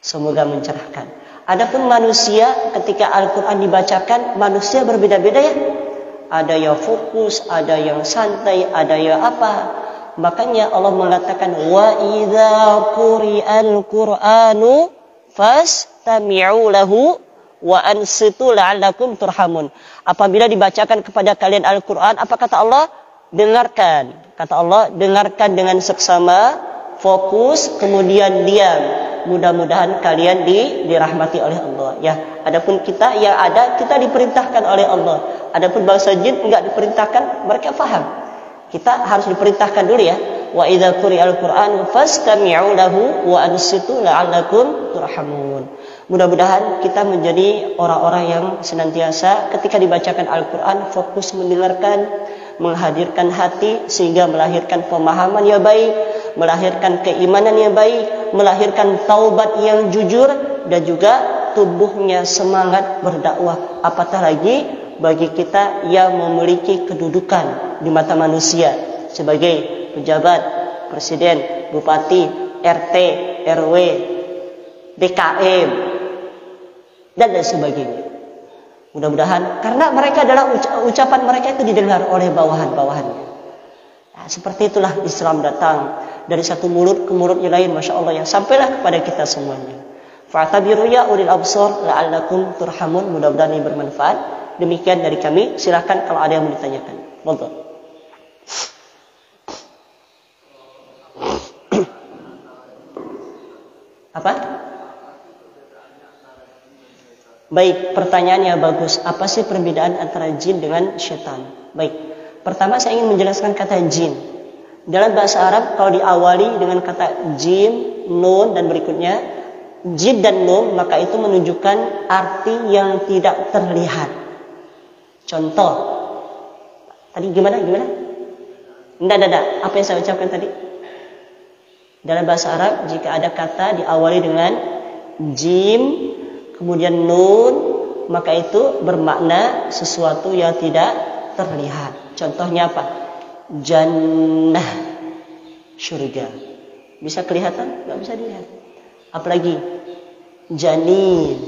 Semoga mencerahkan. Adapun manusia, ketika Al-Quran dibacakan, manusia berbeda-beda ya. Ada yang fokus, ada yang santai, ada yang apa. Makanya Allah mengatakan, wa idza quri'al Qur'anu fastami'u lahu wa ansitu la'allakum turhamun. Apabila dibacakan kepada kalian Al-Quran, apa kata Allah? Dengarkan. Kata Allah, dengarkan dengan seksama, fokus, kemudian diam. Mudah-mudahan kalian dirahmati oleh Allah ya. Adapun kita yang ada, kita diperintahkan oleh Allah. Adapun bangsa jin enggak diperintahkan, mereka faham. Kita harus diperintahkan dulu ya. wa idza quri'al Qur'an fastami'u lahu wa ansitu la'allakum turhamun. Mudah-mudahan kita menjadi orang-orang yang senantiasa ketika dibacakan Al-Qur'an fokus mendengarkan, menghadirkan hati sehingga melahirkan pemahaman yang baik, melahirkan keimanan yang baik, melahirkan taubat yang jujur, dan juga tubuhnya semangat berdakwah. Apatah lagi bagi kita yang memiliki kedudukan di mata manusia sebagai pejabat, presiden, bupati, RT, RW, BKM, dan lain sebagainya. Mudah-mudahan karena mereka adalah ucapan mereka itu didengar oleh bawahan-bawahannya. Nah, seperti itulah Islam datang dari satu mulut ke mulut yang lain, masya Allah, yang sampailah kepada kita semuanya. Fa'tabiru ya ulil absar la'allakum turhamun. Mudah-mudahan ini bermanfaat. Demikian dari kami. Silakan kalau ada yang mau ditanyakan. Boleh. Apa? Baik, pertanyaannya bagus. Apa sih perbedaan antara jin dengan syaitan? Baik, pertama saya ingin menjelaskan kata jin. Dalam bahasa Arab kalau diawali dengan kata jim, nun dan berikutnya jin dan nun, maka itu menunjukkan arti yang tidak terlihat. Contoh, tadi gimana? Tidak. Apa yang saya ucapkan tadi? Dalam bahasa Arab jika ada kata diawali dengan jim kemudian nun, maka itu bermakna sesuatu yang tidak terlihat. Contohnya apa? Jannah, surga. Bisa kelihatan? Nggak bisa dilihat. Apalagi janin.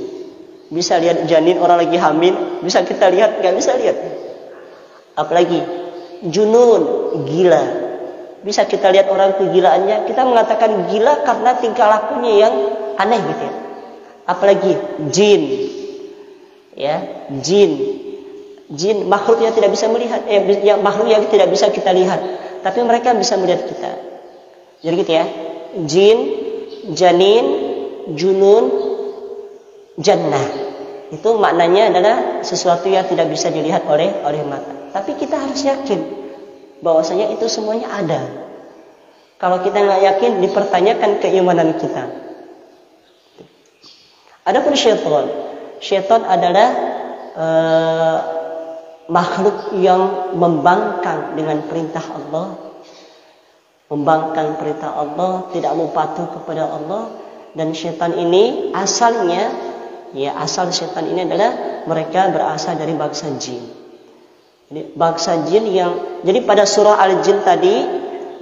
Bisa lihat janin orang lagi hamil? Bisa kita lihat? Nggak bisa lihat. Apalagi junun, gila. Bisa kita lihat orang kegilaannya? Kita mengatakan gila karena tingkah lakunya yang aneh gitu ya. Apalagi jin, ya, jin makhluk yang tidak bisa melihat, makhluk yang tidak bisa kita lihat, tapi mereka bisa melihat kita. Jadi gitu ya, jin, janin, junun, jannah, itu maknanya adalah sesuatu yang tidak bisa dilihat oleh mata. Tapi kita harus yakin bahwasanya itu semuanya ada. Kalau kita nggak yakin, dipertanyakan keimanan kita. Adapun syaitan adalah makhluk yang membangkang dengan perintah Allah, membangkang perintah Allah, tidak mau patuh kepada Allah. Dan syaitan ini asalnya, asal syaitan ini adalah mereka berasal dari bangsa jin. Jadi bangsa jin jadi pada surah Al-Jin tadi,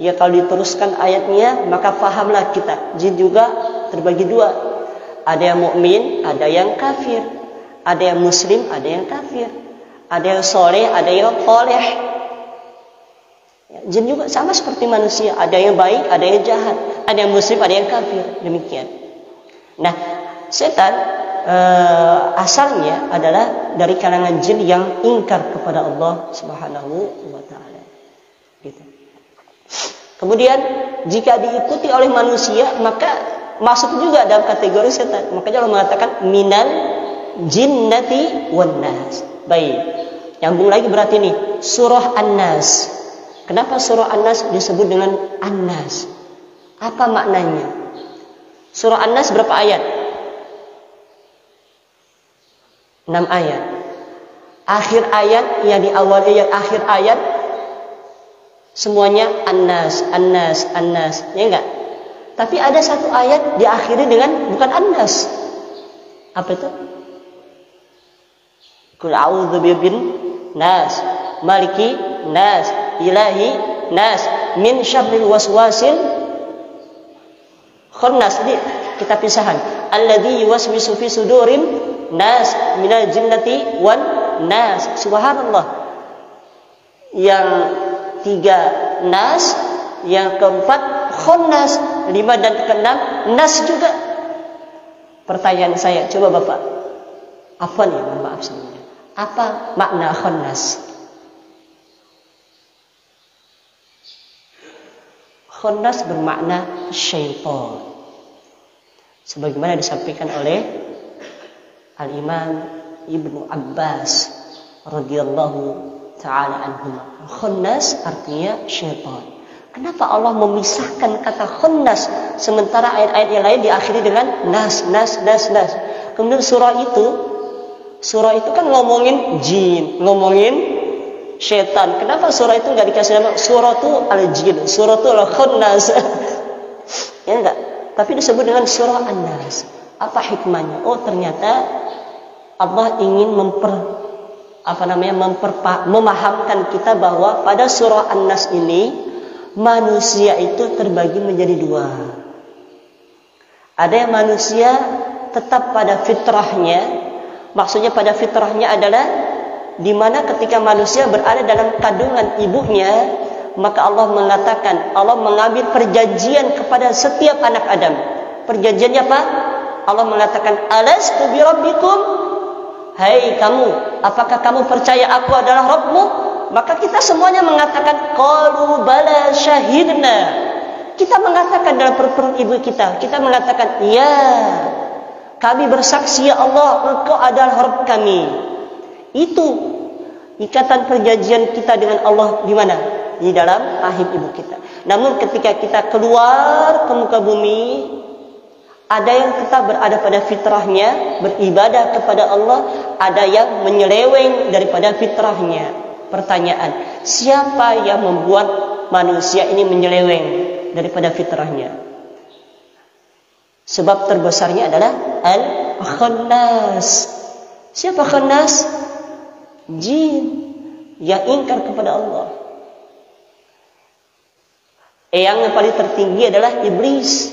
ya kalau diteruskan ayatnya maka fahamlah kita, jin juga terbagi dua. Ada yang mukmin, ada yang kafir. Ada yang muslim, ada yang kafir. Ada yang soleh, ada yang toleh. Jin juga sama seperti manusia. Ada yang baik, ada yang jahat. Ada yang muslim, ada yang kafir. Demikian. Nah, setan asalnya adalah dari kalangan jin yang ingkar kepada Allah Subhanahu wa Ta'ala. Gitu. Kemudian jika diikuti oleh manusia, maka masuk juga dalam kategori setan. Makanya Allah mengatakan minal jinnati wan nas. Baik. Nyambung lagi berarti nih surah An-Nas. Kenapa surah An-Nas disebut dengan An-Nas? Apa maknanya? Surah An-Nas berapa ayat? 6 ayat. Akhir ayat yang diawali akhir ayat semuanya An-Nas, An-Nas, An-Nas. Ya enggak? Tapi ada satu ayat diakhiri dengan bukan An-Nas. Apa itu? Qul a'udzu birabbin nas, maliki nas, ilahi nas, min syarril waswasil khannas. Ini kita pisahan. Alladzi yuwaswisu fi sudurin nas minal jinnati wan nas. Subhanallah. Yang 3 nas, yang keempat khannas, 5 dan ke-6 nas juga. Pertanyaan saya, coba Bapak. Apa nih? Maaf sebenarnya. Apa makna khannas? Khannas bermakna syaitan. Sebagaimana disampaikan oleh Al-Imam Ibnu Abbas radhiyallahu ta'ala anhuma. Khannas artinya syaitan. Kenapa Allah memisahkan kata khannas sementara ayat-ayat yang lain diakhiri dengan nas. Kemudian surah itu kan ngomongin jin, ngomongin setan. Kenapa surah itu enggak dikasih nama suratu al-jin, suratu al-khannas? Ya enggak, tapi disebut dengan surah An-Nas. Apa hikmahnya? Oh, ternyata Allah ingin memahamkan kita bahwa pada surah An-Nas ini manusia itu terbagi menjadi dua. Ada yang manusia tetap pada fitrahnya. Maksudnya pada fitrahnya adalah di mana ketika manusia berada dalam kandungan ibunya, maka Allah mengatakan, Allah mengambil perjanjian kepada setiap anak Adam. Perjanjiannya apa? Allah mengatakan, alastu bi rabbikum? Hai kamu, apakah kamu percaya aku adalah Rabbmu? Maka kita semuanya mengatakan qalu bala syahidna. Kita mengatakan dalam perut ibu kita mengatakan, ya, kami bersaksi ya Allah, Engkau adalah Rabb kami. Itu ikatan perjanjian kita dengan Allah di mana? Di dalam rahim ibu kita. Namun ketika kita keluar ke muka bumi, ada yang tetap berada pada fitrahnya, beribadah kepada Allah, ada yang menyeleweng daripada fitrahnya. Pertanyaan, siapa yang membuat manusia ini menyeleweng daripada fitrahnya? Sebab terbesarnya adalah al-khannas. Siapa khannas? Jin yang ingkar kepada Allah. Yang paling tertinggi adalah iblis.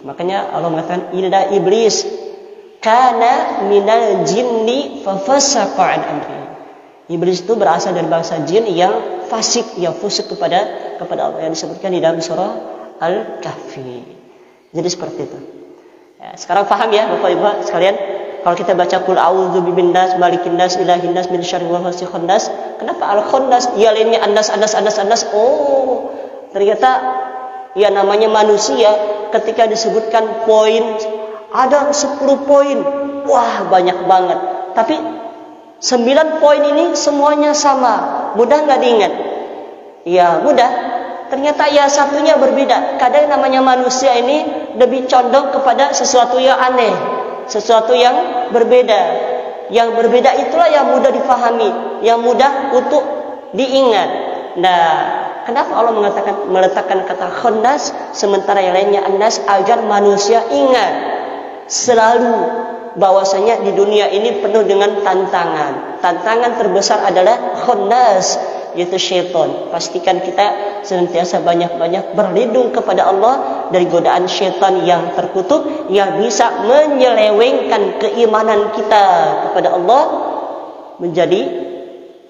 Makanya Allah mengatakan illa iblis kana minal jinni fafasaqa an amri. Iblis itu berasal dari bangsa jin yang fasik, yang fusuk kepada Allah, yang disebutkan di dalam surah Al-Kahfi. Jadi seperti itu. Ya, sekarang paham ya Bapak Ibu sekalian, kalau kita baca qul a'udzu birabbin nas, malikin nas, ilahin nas, min syarri wasikhin nas, kenapa al-khannas? Ya lainnya annas. Oh, ternyata ya namanya manusia ketika disebutkan poin ada 10 poin. Wah, banyak banget. Tapi 9 poin ini semuanya sama. Mudah nggak diingat? Ya, mudah. Ternyata ya satunya berbeda. Kadang namanya manusia ini lebih condong kepada sesuatu yang aneh, sesuatu yang berbeda. Yang berbeda itulah yang mudah difahami, yang mudah untuk diingat. Nah, kenapa Allah meletakkan kata khannas sementara yang lainnya annas, agar manusia ingat selalu bahwasanya di dunia ini penuh dengan tantangan. Tantangan terbesar adalah khannas, yaitu syaitan. Pastikan kita senantiasa banyak-banyak berlindung kepada Allah dari godaan syaitan yang terkutuk, yang bisa menyelewengkan keimanan kita kepada Allah menjadi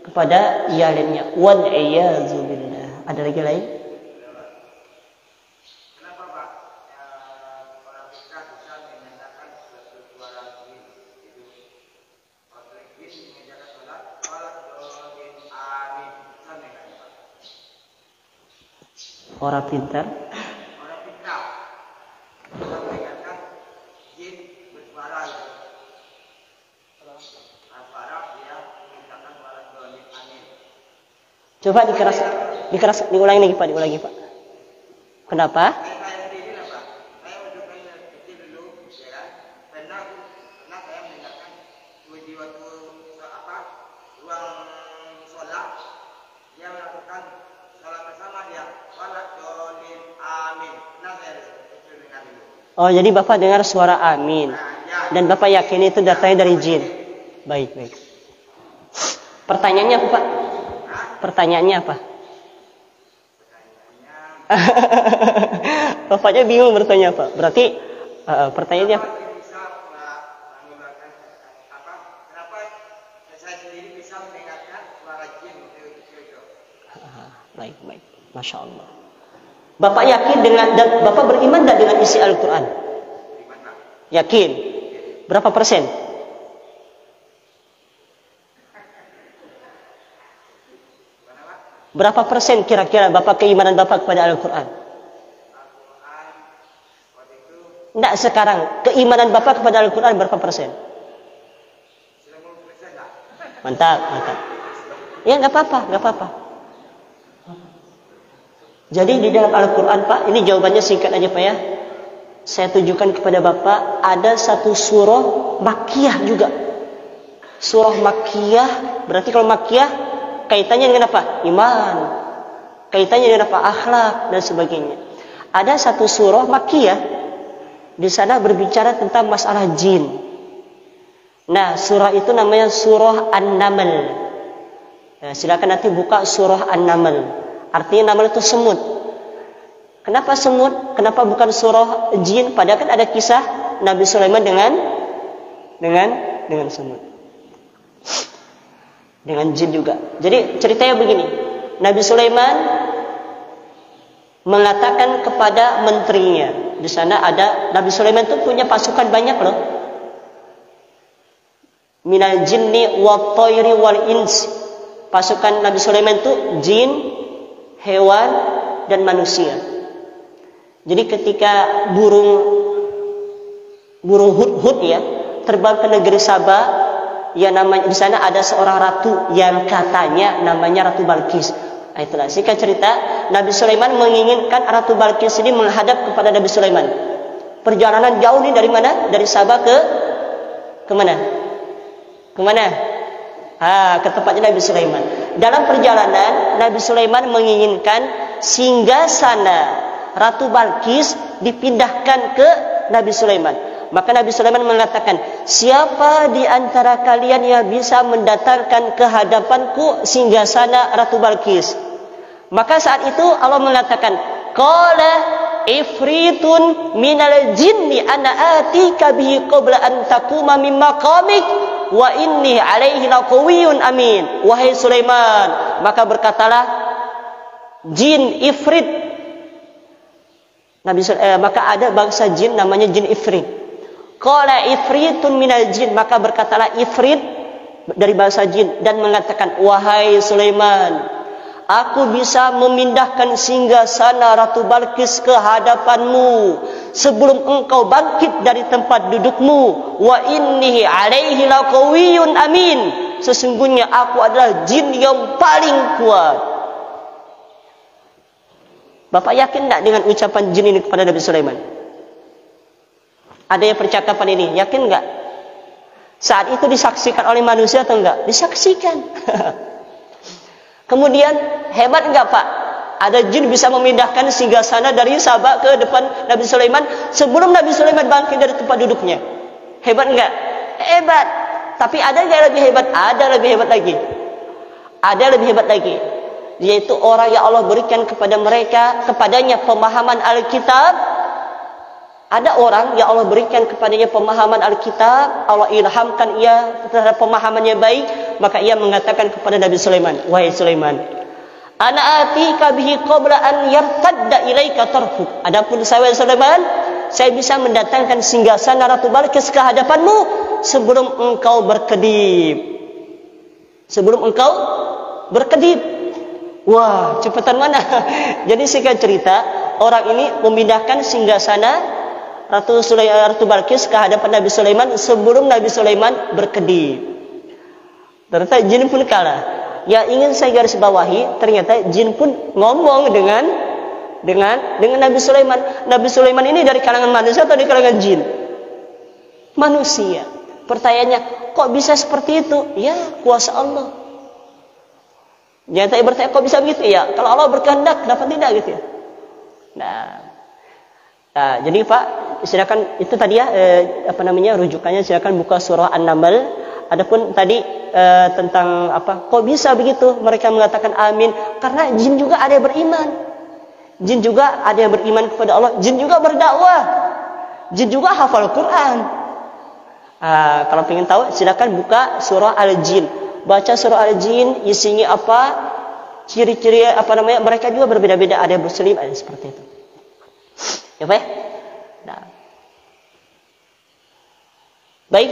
kepada yang lainnya. Wal iyadzu billah. Ada lagi lain? Orang pintar. Orang pintar. Kita mengingatkan jin bersuara. Al-Farab dia mengingatkan suara dolim amin. Coba dikeras, diulangi lagi Pak. Kenapa? Saya sendiri lah Pak. Saya waktu kecil dulu, ya kan. Pernah saya mengingatkan di waktu ruang sholat, dia melakukan sholat bersama dia. Oh, jadi Bapak dengar suara amin. Dan Bapak yakin itu datanya dari jin. Baik. Pertanyaannya apa, Pak? Pertanyaannya apa? Bapaknya bingung bertanya apa. Berarti pertanyaannya apa? Kenapa saya sendiri bisa mendengarkan suara jin itu? Baik. Masya Allah. Bapak yakin dan Bapak beriman tidak dengan isi Al-Quran? Yakin? Berapa persen? Berapa persen kira-kira Bapak keimanan Bapak kepada Al-Quran? Tidak sekarang. Keimanan Bapak kepada Al-Quran berapa persen? Mantap. Ya nggak apa-apa. Jadi di dalam Al-Quran Pak, ini jawabannya singkat aja Pak ya. Saya tunjukkan kepada Bapak, ada satu surah Makkiyah juga. Surah Makkiyah, berarti kalau Makkiyah kaitannya dengan apa? Iman. Kaitannya dengan apa? Akhlak dan sebagainya. Ada satu surah Makkiyah, di sana berbicara tentang masalah jin. Nah, surah itu namanya surah An-Naml. Nah, silakan nanti buka surah An-Naml. Artinya naml itu semut. Kenapa semut? Kenapa bukan surah jin? Padahal kan ada kisah Nabi Sulaiman dengan semut. Dengan jin juga. Jadi ceritanya begini. Nabi Sulaiman mengatakan kepada menterinya. Di sana ada Nabi Sulaiman itu punya pasukan banyak loh. Minal jinni wat tayri wal ins. Pasukan Nabi Sulaiman itu jin, hewan dan manusia. Jadi ketika burung hudhud ya terbang ke negeri Saba, ya namanya di sana ada seorang ratu yang katanya namanya Ratu Balqis. Nah, itulah singkat cerita, Nabi Sulaiman menginginkan Ratu Balqis ini menghadap kepada Nabi Sulaiman. Perjalanan jauh nih dari mana? Dari Saba ke mana? Ke tempatnya Nabi Sulaiman. Dalam perjalanan Nabi Sulaiman menginginkan singgasana Ratu Balqis dipindahkan ke Nabi Sulaiman. Maka Nabi Sulaiman mengatakan, siapa di antara kalian yang bisa mendatangkan ke hadapanku singgasana Ratu Balqis? Maka saat itu Allah mengatakan, qala ifritun minal jinni ana atika bihi qabla an taquma min maqamik wa inni alaihi laqawiyyun amin. Wahai Sulaiman, maka berkatalah jin ifrit. Maka ada bangsa jin namanya jin ifrit. Qala ifritun minal jin, maka berkatalah ifrit dari bangsa jin dan mengatakan, wahai Sulaiman, aku bisa memindahkan singgasana Ratu Balqis ke hadapanmu sebelum engkau bangkit dari tempat dudukmu. Wa inni alaihi laqawiyyun amin. Sesungguhnya aku adalah jin yang paling kuat. Bapak yakin tak dengan ucapan jin ini kepada Nabi Sulaiman? Ada yang percakapan ini, yakin enggak? Saat itu disaksikan oleh manusia atau enggak? Disaksikan. Kemudian hebat enggak Pak? Ada jin bisa memindahkan singgasana dari Sabah ke depan Nabi Sulaiman sebelum Nabi Sulaiman bangkit dari tempat duduknya. Hebat enggak? Hebat. Tapi ada enggak lebih hebat? Ada lebih hebat lagi. Ada lebih hebat lagi. Yaitu orang yang Allah berikan kepadanya pemahaman Alkitab. Ada orang yang Allah berikan kepadanya pemahaman Alkitab, Allah ilhamkan ia terhadap pemahamannya baik, maka ia mengatakan kepada Nabi Sulaiman, wahai Sulaiman, ana atika bihi qabla an yartadda ilaika tarfuk. Adapun saya Sulaiman, saya bisa mendatangkan singgasana Ratu Balqis ke hadapanmu sebelum engkau berkedip. Sebelum engkau berkedip. Wah, cepatan mana? Jadi singkat cerita, orang ini memindahkan singgasana Ratu Balqis ke hadapan Nabi Sulaiman sebelum Nabi Sulaiman berkedip. Ternyata jin pun kalah. Yang ingin saya garis bawahi, ternyata jin pun ngomong dengan Nabi Sulaiman. Nabi Sulaiman ini dari kalangan manusia atau dari kalangan jin? Manusia. Pertanyaannya, kok bisa seperti itu? Ya, kuasa Allah. Jangan bertanya, kok bisa begitu? Ya, kalau Allah berkehendak, kenapa tidak gitu ya? Nah, jadi Pak, silakan itu tadi ya rujukannya, silakan buka surah An-Naml. Adapun tadi tentang apa? Kok bisa begitu? Mereka mengatakan amin karena jin juga ada yang beriman. Jin juga ada yang beriman kepada Allah. Jin juga berdakwah. Jin juga hafal Quran. Kalau ingin tahu, silakan buka surah Al-Jin. Baca surah Al-Jin, isinya apa? Ciri-ciri mereka juga berbeda-beda. Ada yang muslim, ada yang seperti itu. Ya Pak? Nah. Baik,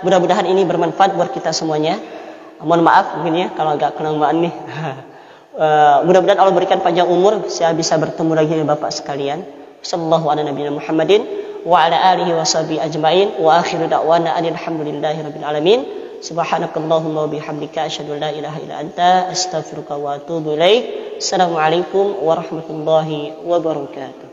mudah-mudahan ini bermanfaat buat kita semuanya. Mohon maaf mungkin ya kalau agak kelamaan nih. Mudah-mudahan Allah berikan panjang umur, saya bisa bertemu lagi dengan Bapak sekalian. Sallallahu ala nabiyina Muhammadin wa ala alihi wa sahbihi ajmain wa akhiru da'wana alhamdulillahi rabbil alamin. Subhanakallahumma wa bihamdika asyhadu an la ilaha illa anta astaghfiruka wa atubu ilaik. Assalamualaikum warahmatullahi wabarakatuh.